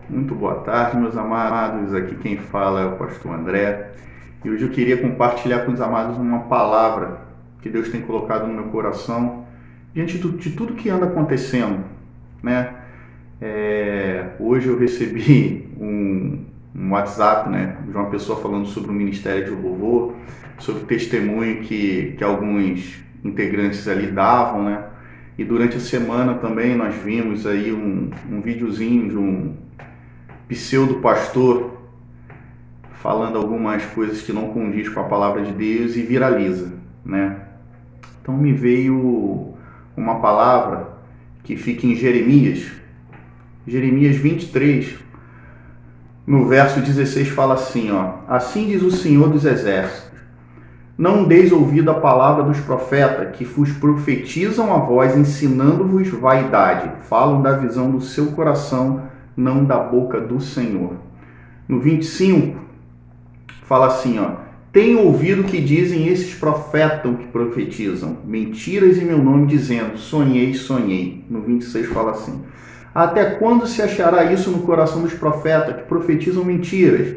Muito boa tarde, meus amados. Aqui quem fala é o pastor André. E hoje eu queria compartilhar com os amados uma palavra que Deus tem colocado no meu coração diante de tudo que anda acontecendo, né? Hoje eu recebi um WhatsApp, né, de uma pessoa falando sobre o Ministério de Louvor, sobre o testemunho que alguns integrantes ali davam, né? E durante a semana também nós vimos aí um videozinho de um pseudo-pastor falando algumas coisas que não condiz com a palavra de Deus e viraliza, né? Então me veio uma palavra que fica em Jeremias 23, no verso 16 fala assim, ó: Assim diz o Senhor dos Exércitos: Não deis ouvido à palavra dos profetas, que vos profetizam a voz, ensinando-vos vaidade. Falam da visão do seu coração, não da boca do Senhor. No 25, fala assim, ó: Tenho ouvido o que dizem esses profetas que profetizam mentiras em meu nome, dizendo: sonhei, sonhei. No 26 fala assim: Até quando se achará isso no coração dos profetas que profetizam mentiras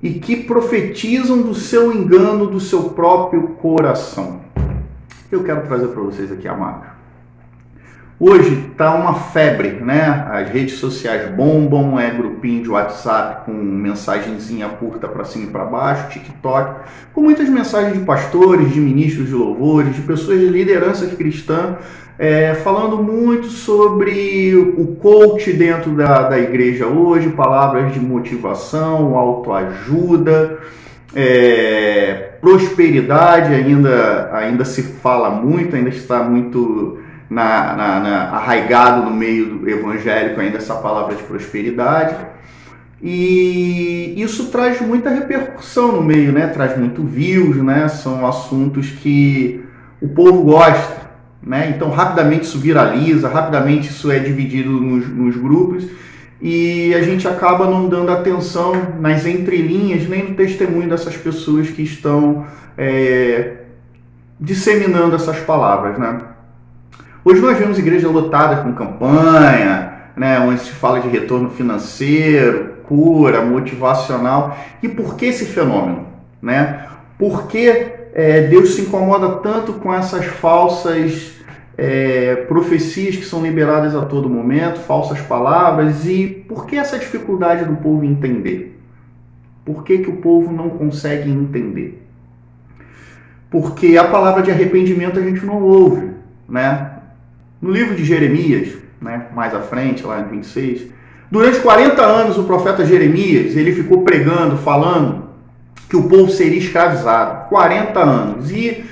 e que profetizam do seu engano, do seu próprio coração? Eu quero trazer para vocês aqui, amados. Hoje está uma febre, né? As redes sociais bombam, grupinho de WhatsApp com mensagenzinha curta para cima e para baixo, TikTok, com muitas mensagens de pastores, de ministros de louvores, de pessoas de liderança cristã, falando muito sobre o coach dentro da igreja hoje, palavras de motivação, autoajuda, prosperidade, ainda se fala muito, ainda está muito arraigado no meio evangélico ainda essa palavra de prosperidade, e isso traz muita repercussão no meio, né? Traz muito views, né? São assuntos que o povo gosta, né? Então rapidamente isso viraliza, rapidamente isso é dividido nos grupos, e a gente acaba não dando atenção nas entrelinhas nem no testemunho dessas pessoas que estão disseminando essas palavras, né? Hoje nós vemos igreja lotada com campanha, né, onde se fala de retorno financeiro, cura, motivacional. E por que esse fenômeno? Né? Por que Deus se incomoda tanto com essas falsas profecias que são liberadas a todo momento, falsas palavras? E por que essa dificuldade do povo entender? Por que o povo não consegue entender? Porque a palavra de arrependimento a gente não ouve, né? No livro de Jeremias, né, mais à frente, lá em 26, durante 40 anos o profeta Jeremias ele ficou pregando, falando que o povo seria escravizado. 40 anos. E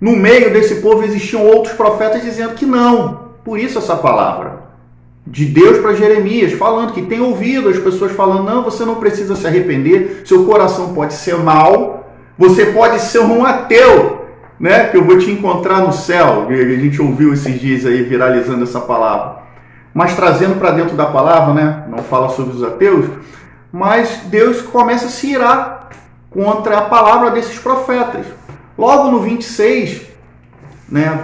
no meio desse povo existiam outros profetas dizendo que não. Por isso essa palavra de Deus para Jeremias, falando que tem ouvido as pessoas falando: não, você não precisa se arrepender, seu coração pode ser mau, você pode ser um ateu, né, que eu vou te encontrar no céu. A gente ouviu esses dias aí viralizando essa palavra, mas trazendo para dentro da palavra, né, não fala sobre os ateus, mas Deus começa a se irar contra a palavra desses profetas. Logo no 26, né,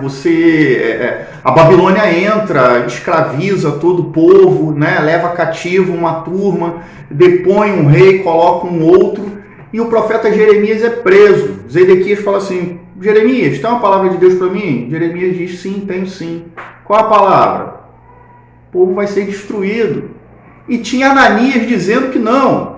a Babilônia entra, escraviza todo o povo, né, leva cativo uma turma, depõe um rei, coloca um outro, e o profeta Jeremias é preso. Zedequias fala assim: Jeremias, tem uma palavra de Deus para mim? Jeremias diz: sim, tenho sim. Qual a palavra? O povo vai ser destruído. E tinha Ananias dizendo que não,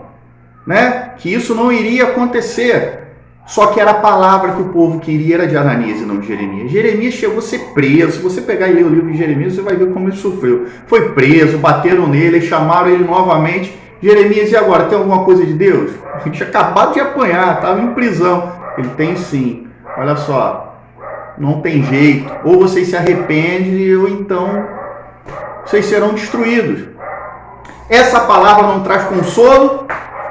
né? Que isso não iria acontecer. Só que era a palavra que o povo queria, era de Ananias e não de Jeremias. Jeremias chegou a ser preso. Se você pegar e ler o livro de Jeremias, você vai ver como ele sofreu. Foi preso, bateram nele, chamaram ele novamente. Jeremias, e agora? Tem alguma coisa de Deus? Ele tinha acabado de apanhar, estava em prisão. Ele tem sim. Olha só, não tem jeito. Ou vocês se arrependem, ou então vocês serão destruídos. Essa palavra não traz consolo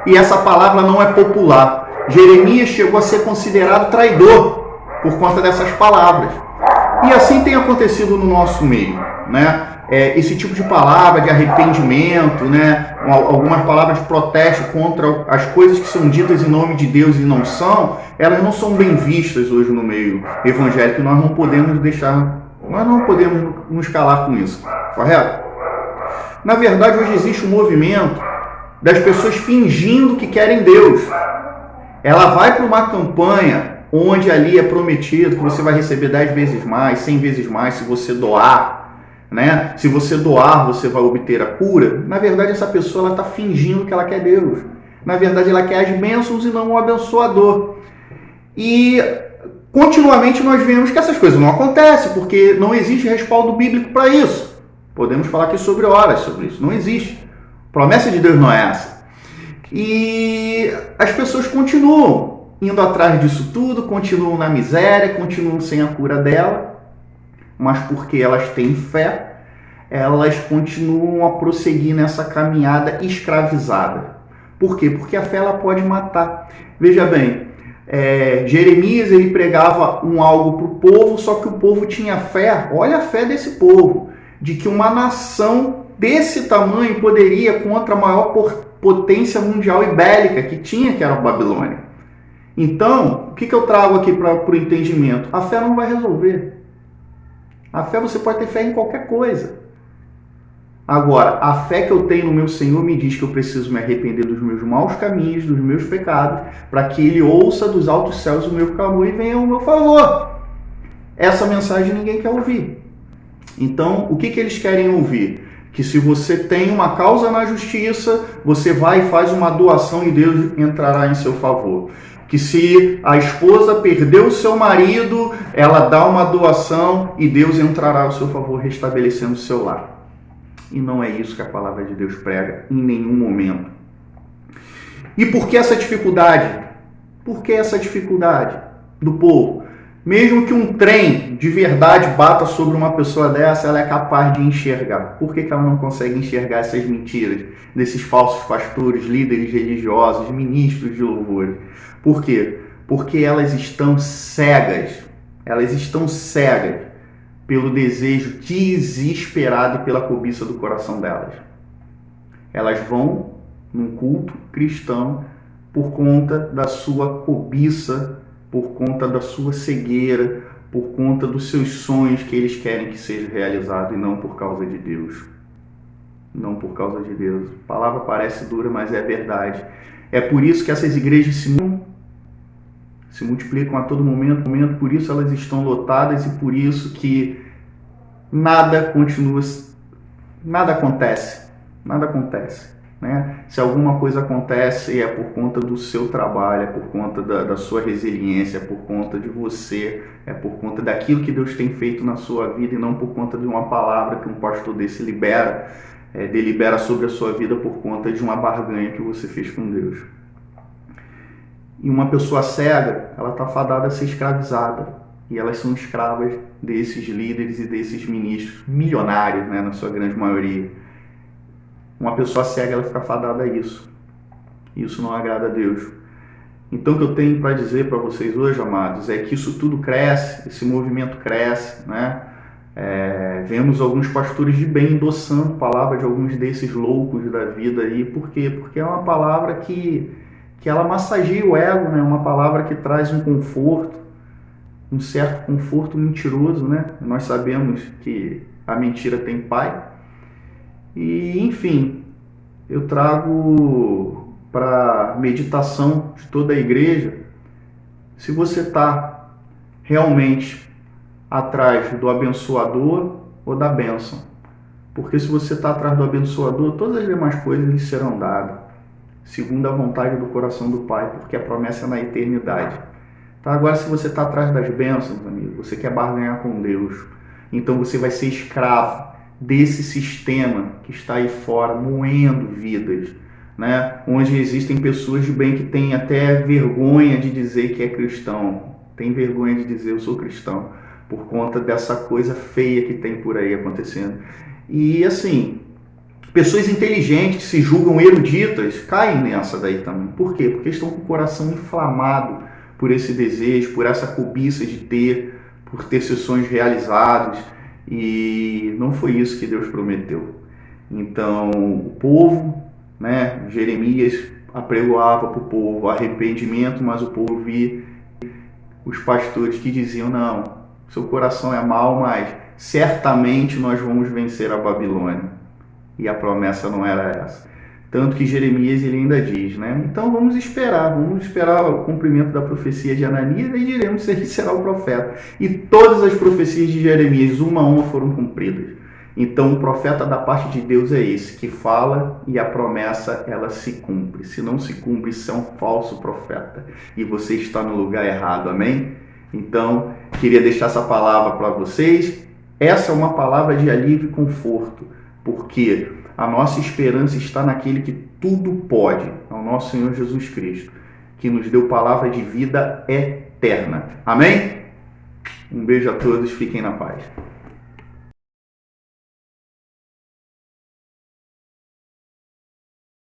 e essa palavra não é popular. Jeremias chegou a ser considerado traidor por conta dessas palavras. E assim tem acontecido no nosso meio, né? Esse tipo de palavra de arrependimento, né? Algumas palavras de protesto contra as coisas que são ditas em nome de Deus e não são, elas não são bem vistas hoje no meio evangélico. Nós não podemos nos calar com isso, correto? Na verdade, hoje existe um movimento das pessoas fingindo que querem Deus. Ela vai para uma campanha onde ali é prometido que você vai receber 10 vezes mais, 100 vezes mais se você doar, né? Se você doar, você vai obter a cura. Na verdade, essa pessoa está fingindo que ela quer Deus. Na verdade, ela quer as bênçãos e não o abençoador. E continuamente nós vemos que essas coisas não acontecem, porque não existe respaldo bíblico para isso. Podemos falar aqui sobre horas sobre isso. Não existe. A promessa de Deus não é essa. E as pessoas continuam indo atrás disso tudo, continuam na miséria, continuam sem a cura dela, mas porque elas têm fé, elas continuam a prosseguir nessa caminhada escravizada. Por quê? Porque a fé ela pode matar. Veja bem, Jeremias ele pregava algo para o povo, só que o povo tinha fé, olha a fé desse povo, de que uma nação desse tamanho poderia contra a maior potência mundial e bélica que tinha, que era a Babilônia. Então, o que eu trago aqui para o entendimento? A fé não vai resolver. A fé, você pode ter fé em qualquer coisa. Agora, a fé que eu tenho no meu Senhor me diz que eu preciso me arrepender dos meus maus caminhos, dos meus pecados, para que Ele ouça dos altos céus o meu clamor e venha ao meu favor. Essa mensagem ninguém quer ouvir. Então, o que eles querem ouvir? Que se você tem uma causa na justiça, você vai e faz uma doação e Deus entrará em seu favor. Que se a esposa perdeu o seu marido, ela dá uma doação e Deus entrará ao seu favor, restabelecendo o seu lar. E não é isso que a palavra de Deus prega em nenhum momento. E por que essa dificuldade? Por que essa dificuldade do povo? Mesmo que um trem de verdade bata sobre uma pessoa dessa, ela é capaz de enxergar. Por que ela não consegue enxergar essas mentiras desses falsos pastores, líderes religiosos, ministros de louvor? Por quê? Porque elas estão cegas. Elas estão cegas pelo desejo desesperado e pela cobiça do coração delas. Elas vão num culto cristão por conta da sua cobiça, por conta da sua cegueira, por conta dos seus sonhos que eles querem que sejam realizados e não por causa de Deus. Não por causa de Deus. A palavra parece dura, mas é verdade. É por isso que essas igrejas se multiplicam a todo momento, por isso elas estão lotadas e por isso que nada acontece, né? Se alguma coisa acontece é por conta do seu trabalho, é por conta da sua resiliência, é por conta de você, é por conta daquilo que Deus tem feito na sua vida e não por conta de uma palavra que um pastor desse delibera sobre a sua vida por conta de uma barganha que você fez com Deus. E uma pessoa cega, ela está fadada a ser escravizada. E elas são escravas desses líderes e desses ministros milionários, né, na sua grande maioria. Uma pessoa cega, ela fica fadada a isso. Isso não agrada a Deus. Então, o que eu tenho para dizer para vocês hoje, amados, é que isso tudo cresce, esse movimento cresce, né? Vemos alguns pastores de bem endossando a palavra de alguns desses loucos da vida aí. Por quê? Porque é uma palavra que ela massageia o ego, né? Uma palavra que traz um conforto, um certo conforto mentiroso, né? Nós sabemos que a mentira tem pai. E, enfim, eu trago para meditação de toda a igreja, se você está realmente atrás do abençoador ou da bênção. Porque se você está atrás do abençoador, todas as demais coisas lhe serão dadas, segundo a vontade do coração do Pai, porque a promessa é na eternidade. Tá? Agora, se você está atrás das bênçãos, amigo, você quer barganhar com Deus, então você vai ser escravo desse sistema que está aí fora, moendo vidas, né? Onde existem pessoas de bem que têm até vergonha de dizer que é cristão, tem vergonha de dizer eu sou cristão, por conta dessa coisa feia que tem por aí acontecendo. E assim, pessoas inteligentes que se julgam eruditas caem nessa daí também. Por quê? Porque estão com o coração inflamado por esse desejo, por essa cobiça por ter seus sonhos realizados, e não foi isso que Deus prometeu. Então, o povo, né, Jeremias apregoava para o povo arrependimento, mas o povo via os pastores que diziam, não, seu coração é mau, mas certamente nós vamos vencer a Babilônia. e a promessa não era essa. Tanto que Jeremias ele ainda diz, né? Então vamos esperar o cumprimento da profecia de Ananias e diremos se ele será o profeta. E todas as profecias de Jeremias, uma a uma, foram cumpridas. Então o profeta da parte de Deus é esse, que fala e a promessa ela se cumpre. Se não se cumpre, isso é um falso profeta e você está no lugar errado, amém? Então, queria deixar essa palavra para vocês. Essa é uma palavra de alívio e conforto, porque a nossa esperança está naquele que tudo pode, ao nosso Senhor Jesus Cristo, que nos deu palavra de vida eterna. Amém? Um beijo a todos, fiquem na paz.